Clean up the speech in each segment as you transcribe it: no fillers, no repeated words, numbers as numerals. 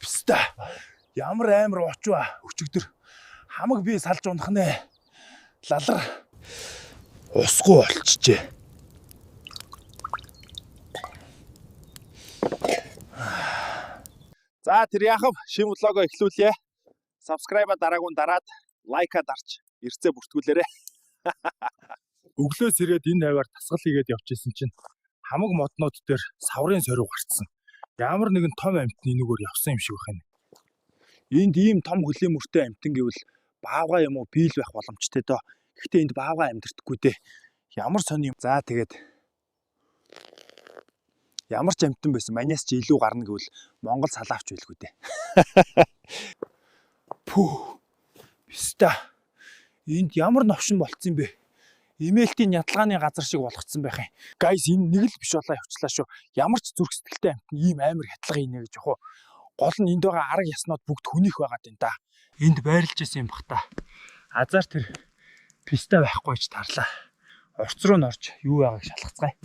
Пста. Ямар амар очваа өчигдөр. Хамаг би салж унах нэ. Лалар усгүй болчихжээ. За тэр яхав шим влогоо эхлүүлье. Subscribe-а дараагүй дараад лайка дарж ирцээ бүртгүүлээрэ. Өглөөс ирээд энэ хаваар тасгал хийгээд явчихсан чинь хамаг моднууд дээр саврын сорив гарцсан. Ямар нэгэн том амьтны энүүгээр явсан юм шиг байна. Энд ийм том хөлийн мөртэй амьтан гэвэл баавга юм уу бийл байх боломжтой доо. Гэхдээ энд баавга амьдэрдэггүй дээ. Ямар сони юм. За тэгээд ямар ч амьтан байсан маньяас ч илүү гарна гэвэл Монгол салаавч байлгүй дээ. Пүү. Пста. Энд ямар новшин болцсон бэ? Имэйлтийн ядалгааны газар шиг болгоцсон байх юм. Guys энэ нэг л биш болоо явчлаа шүү. Ямар ч зүрх сэтгэлтэй амьтан ийм амар хятлагаийнэ гэж яах вэ? Гол нь энд байгаа арга яснууд бүгд хүнийх байгаад энэ да. Энд байрлаж исэн юм бах та. Азар тэр писта байхгүй ч тарлаа. Урц руу н орж юу байгааг шалгацгаая.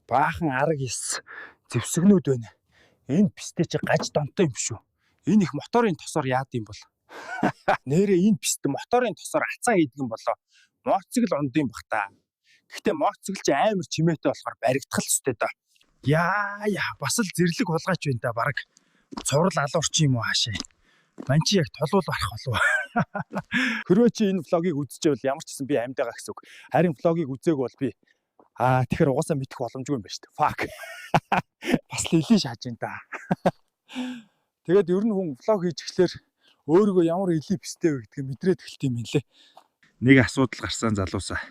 Баахан арга яс зэвсэгнүүд байна. Энэ пистэ чи гаж донтой юм шүү. Энэ их моторын тосоор яад юм бол. Нэрээ энэ пистэ моторын тосоор ацаа хийдэг юм болоо. Моцикл ундын бах та. Гэхдээ моцикл чи амар чимээтэй болохоор баригдах л өстэй доо. Яа бас л зэрлэг хулгайч байна да баг. Цуврал алуурч юм уу хаашаа. Ман чи яг толвол барах болов. Хэрвээ чи энэ влогийг үзчихвэл ямар ч гэсэн би амьд байгаа гэсэн үг. Харин влогийг үзээгүй бол би тэгэхээр угаасаа мэдэх боломжгүй юм байна шүү дээ. Fuck. Бас л илий шааж байна да. Тэгээд ер нь хүн влог хийж эхлэхээр өөрийгөө ямар илий пистэй вэ гэдгийг мэдрээд эхэлт юм лээ. Нэг асуудал гарсан залуусаа.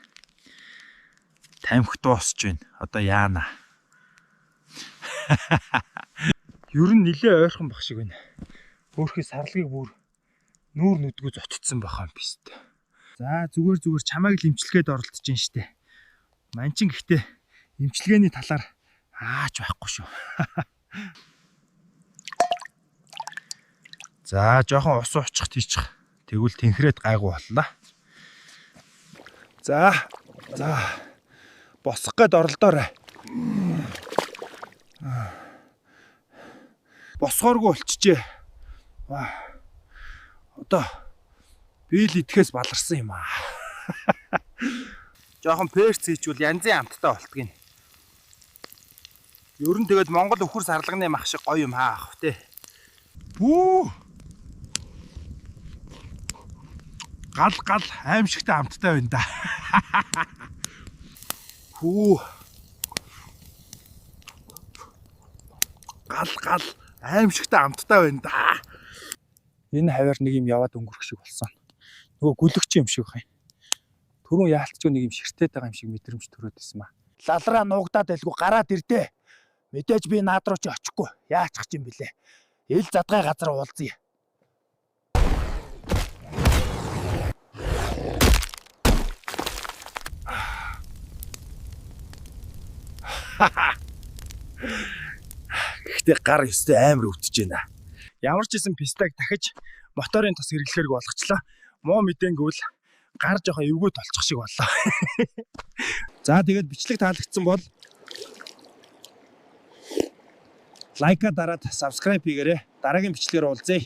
Тамхи дуусч байна. Одоо яана. Ер нь нилээ ойрхон баг шиг байна. Өөрхий сарлагыг бүр нүүр нүдгүй зочдсон бахан пист. За зүгээр чамайг л имчилгээд оролдож гин штэ. Манчин гэхдээ имчилгээний талаар аач байхгүй шүү. За жоохон ус уучих тийчих. Тэгвэл тэнхрээд гайгүй боллоо. За босох гээд оролдоорой. Босгооргүй болчихжээ. Одоо бийл идэхээс баларсан юм аа. Жоохон перц хийчвэл янзын амттай болтгийм. Ер нь тэгээд Монгол өхөр сарлагны мах шиг гоё юм хаах те. Бүү. Гал аимшигтай амттай байна да. Хүү. Гал аимшигтай амттай байна да. Энэ хавар нэг юм яваад өнгөрөх шиг болсон. Нөгөө гүлэгч юм шиг байна. Түрүүн яалтчгүй нэг юм ширтээд байгаа юм шиг мэдрэмж төрөөд байсан ба. Лалраа нуугдаад байлгүй гараад ирдээ. Мэдээж би наад руу ч очихгүй. Яачих юм блэ. Ил задгай газар уулзъя. Гэхдээ гар өстэй амар өвдөж байна. Ямар ч гэсэн пистаг дахиж моторын тос хэрэглэхэрэг болгочлоо. Муу мэдэнгүүл гар жоохон эвгүй толчих шиг боллоо. За тэгээд бичлэг таалагдсан бол лайка дараад subscribe хийгээрэй. Дараагийн бичлэгээр уулзъя.